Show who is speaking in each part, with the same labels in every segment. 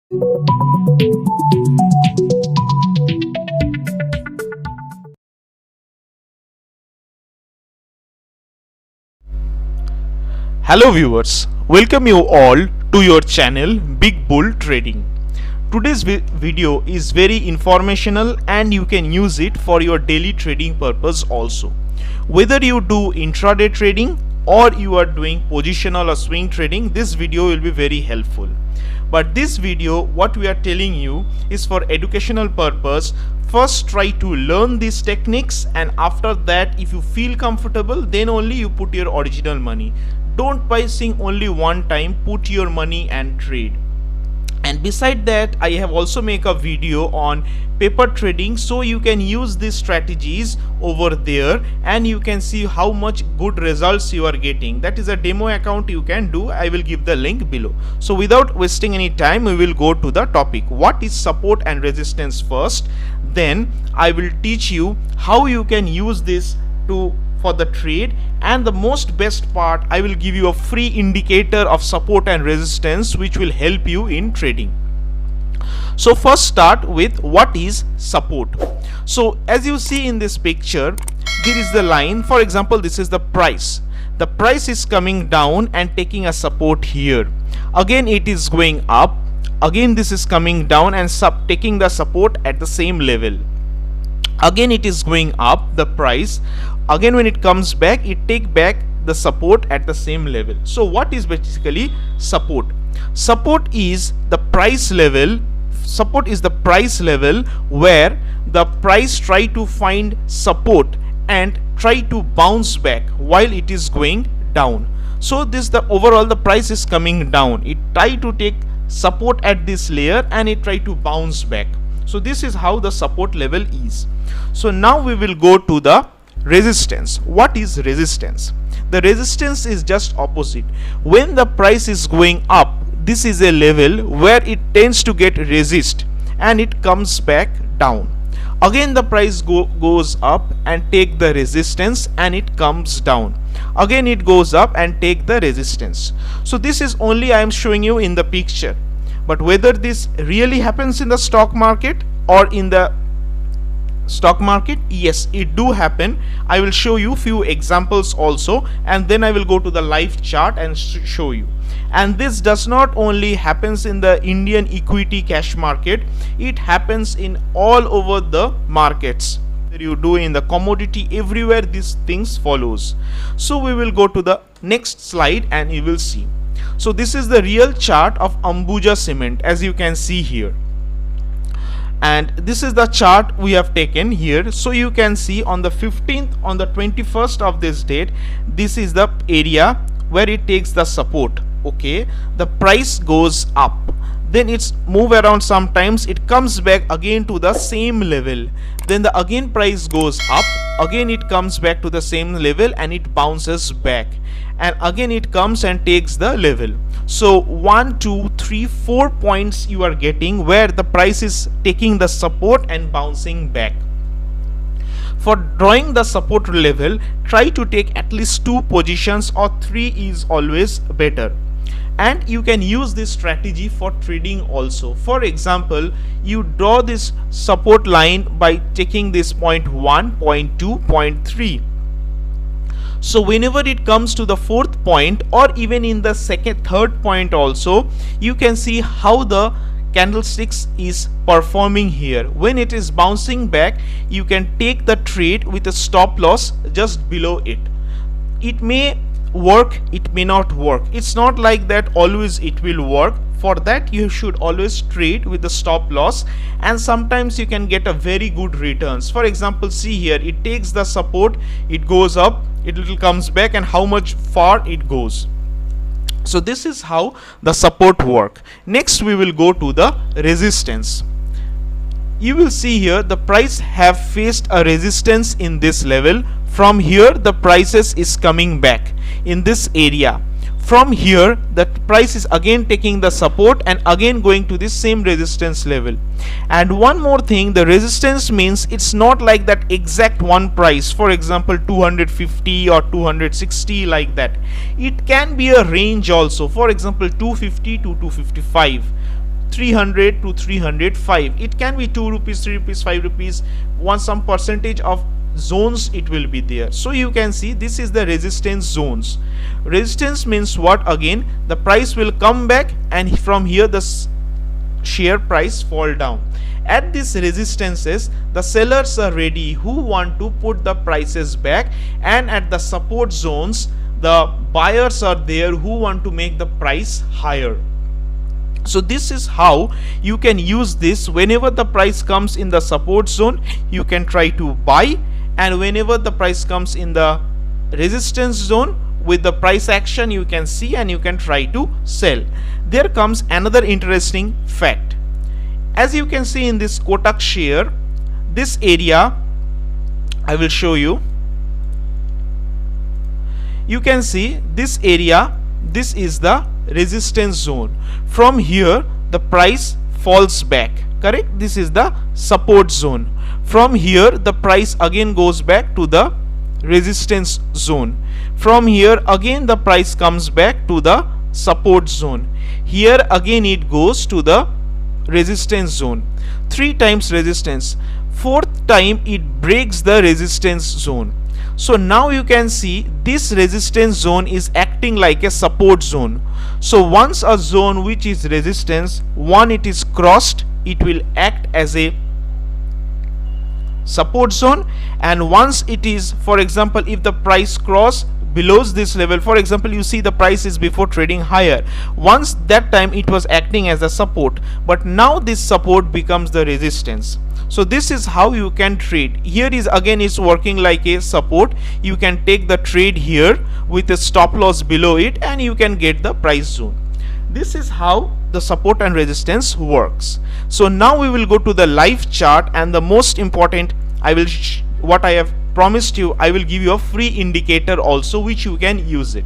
Speaker 1: Hello viewers, welcome you all to your channel Big Bull Trading. Today's video is very informational and you can use it for your daily trading purpose also. Whether you do intraday trading or you are doing positional or swing trading, this video will be very helpful. But this video, what we are telling you is for educational purpose. First try to learn these techniques, and after that if you feel comfortable, then only you put your original money. Don't buy thing only one time, put your money and trade. And beside that, I have also make a video on paper trading, so you can use these strategies over there and you can see how much good results you are getting. That is a demo account you can do. I will give the link below. So without wasting any time, we will go to the topic. What is support and resistance first? Then I will teach you how you can use this for the trade, and the most best part, I will give you a free indicator of support and resistance which will help you in trading. So first start with what is support. So as you see in this picture, there is the line. For example, this is the price. The price is coming down and taking a support here. Again it is going up. Again this is coming down and taking the support at the same level. Again it is going up, the price. Again when it comes back, it take back the support at the same level. So what is basically support? Support is the price level. Support is the price level where the price try to find support and try to bounce back while it is going down. So this the overall the price is coming down. It try to take support at this layer and it try to bounce back. So this is how the support level is. So now we will go to the resistance. What is resistance? The resistance is just opposite. When the price is going up, this is a level where it tends to get resist and it comes back down. Again the price goes up and take the resistance and it comes down. Again it goes up and take the resistance. So this is only I am showing you in the picture. But whether this really happens in the stock market or in the stock market, yes, it do happen. I will show you few examples also, and then I will go to the live chart and show you. And this does not only happens in the Indian equity cash market, it happens in all over the markets. You do in the commodity, everywhere these things follows. So we will go to the next slide and you will see. So this is the real chart of Ambuja Cement, as you can see here. And this is the chart we have taken here. So you can see on the 15th, on the 21st of this date, this is the area where it takes the support. Okay, the price goes up, then it's move around, sometimes it comes back again to the same level, then the again price goes up, again it comes back to the same level and it bounces back, and again it comes and takes the level. So 1, 2, 3, 4 points you are getting where the price is taking the support and bouncing back. For drawing the support level, try to take at least 2 positions, or 3 is always better. And you can use this strategy for trading also. For example, you draw this support line by taking this point 1, point 2, point 3. So whenever it comes to the 4th point, or even in the 2nd, 3rd point also, you can see how the candlesticks is performing here. When it is bouncing back, you can take the trade with a stop loss just below it. It may work, it may not work. It's not like that always it will work. For that you should always trade with the stop loss, and sometimes you can get a very good returns. For example, see here, it takes the support, it goes up, it little comes back, and how much far it goes. So this is how the support work. Next we will go to the resistance. You will see here the price have faced a resistance in this level. From here the prices is coming back in this area. From here the price is again taking the support and again going to this same resistance level. And one more thing, the resistance means it's not like that exact one price, for example 250 or 260 like that. It can be a range also, for example 250 to 255, 300 to 305. It can be 2 rupees, 3 rupees, 5 rupees, some percentage of zones it will be there. So you can see this is the resistance zones. Resistance means what? Again, the price will come back and from here the share price fall down. At these resistances, the sellers are ready who want to put the prices back, and at the support zones the buyers are there who want to make the price higher. So this is how you can use this. Whenever the price comes in the support zone, you can try to buy, and whenever the price comes in the resistance zone, with the price action you can see and you can try to sell. There comes another interesting fact. As you can see in this Kotak share, this area I will show you. You can see this area, this is the resistance zone. From here the price falls back, correct? This is the support zone. From here the price again goes back to the resistance zone. From here again the price comes back to the support zone. Here again it goes to the resistance zone. 3 times resistance. 4th time it breaks the resistance zone. So now you can see this resistance zone is acting like a support zone. So once a zone which is resistance, one it is crossed, it will act as a support zone, and once it is, for example, if the price cross below this level, for example, you see the price is before trading higher, once that time it was acting as a support, but now this support becomes the resistance. So this is how you can trade. Here is again is working like a support. You can take the trade here with a stop loss below it and you can get the price zone. This is how the support and resistance works. So now we will go to the live chart, and the most important, I will what I have promised you, I will give you a free indicator also which you can use it.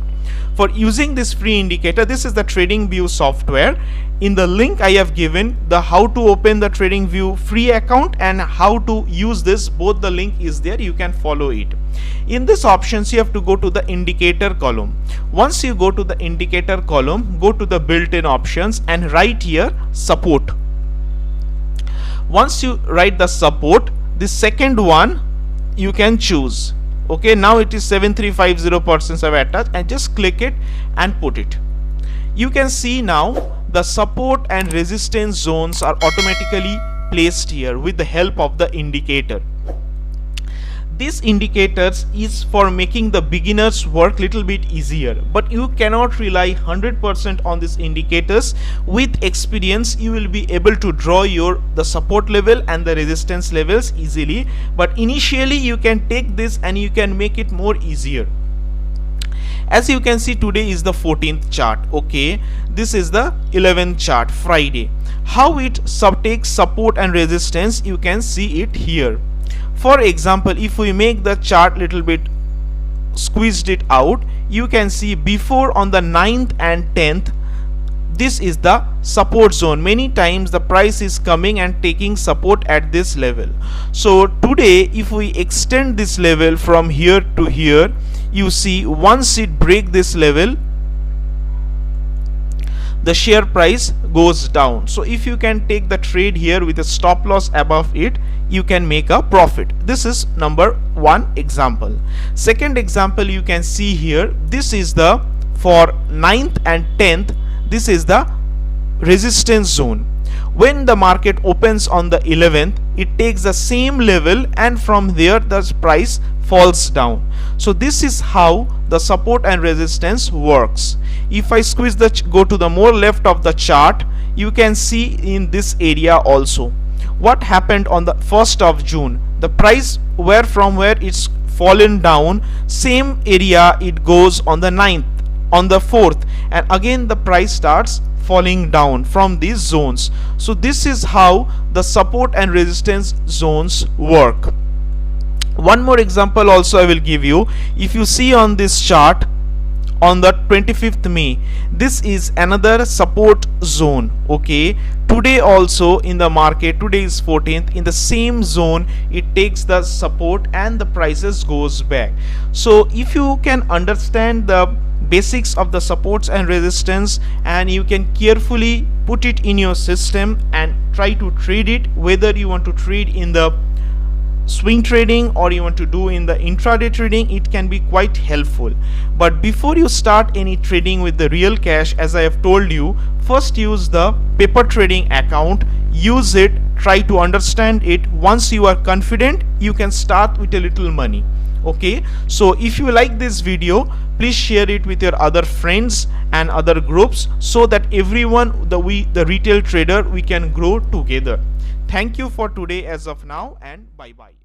Speaker 1: For using this free indicator, this is the TradingView software. In the link I have given the how to open the TradingView free account and how to use this, both the link is there, you can follow it. In this options you have to go to the indicator column. Once you go to the indicator column, go to the built-in options and write here support. Once you write the support, the second one you can choose. Okay, now it is 7350% have attached, and just click it and put it. You can see now the support and resistance zones are automatically placed here with the help of the indicator. These indicators is for making the beginners work little bit easier, but you cannot rely 100% on these indicators. With experience you will be able to draw the support level and the resistance levels easily, but initially you can take this and you can make it more easier. As you can see, today is the 14th chart. Okay, this is the 11th chart, Friday. How it takes support and resistance, you can see it here. For example, if we make the chart little bit squeezed it out, you can see before on the 9th and 10th, this is the support zone. Many times the price is coming and taking support at this level. So today if we extend this level from here to here, you see once it break this level, the share price goes down. So if you can take the trade here with a stop loss above it, you can make a profit. This is number 1 example. Second example, you can see here, this is the for 9th and 10th, this is the resistance zone. When the market opens on the 11th, it takes the same level and from there the price falls down. So this is how the support and resistance works. If I squeeze go to the more left of the chart, you can see in this area also what happened on the 1st of June. The price from where it's fallen down, same area it goes on the 9th, on the 4th, and again the price starts falling down from these zones. So this is how the support and resistance zones work. One more example also I will give you. If you see on this chart, on the 25th May, this is another support zone. Okay, today also in the market, today is 14th, in the same zone it takes the support and the prices goes back. So if you can understand the basics of the supports and resistance and you can carefully put it in your system and try to trade it, whether you want to trade in the swing trading or you want to do in the intraday trading. It can be quite helpful. But before you start any trading with the real cash, as I have told you, first use the paper trading account, use it, try to understand it. Once you are confident, you can start with a little money. Okay, so if you like this video, please share it with your other friends and other groups, so that everyone, the retail trader, we can grow together. Thank you for today as of now, and bye bye.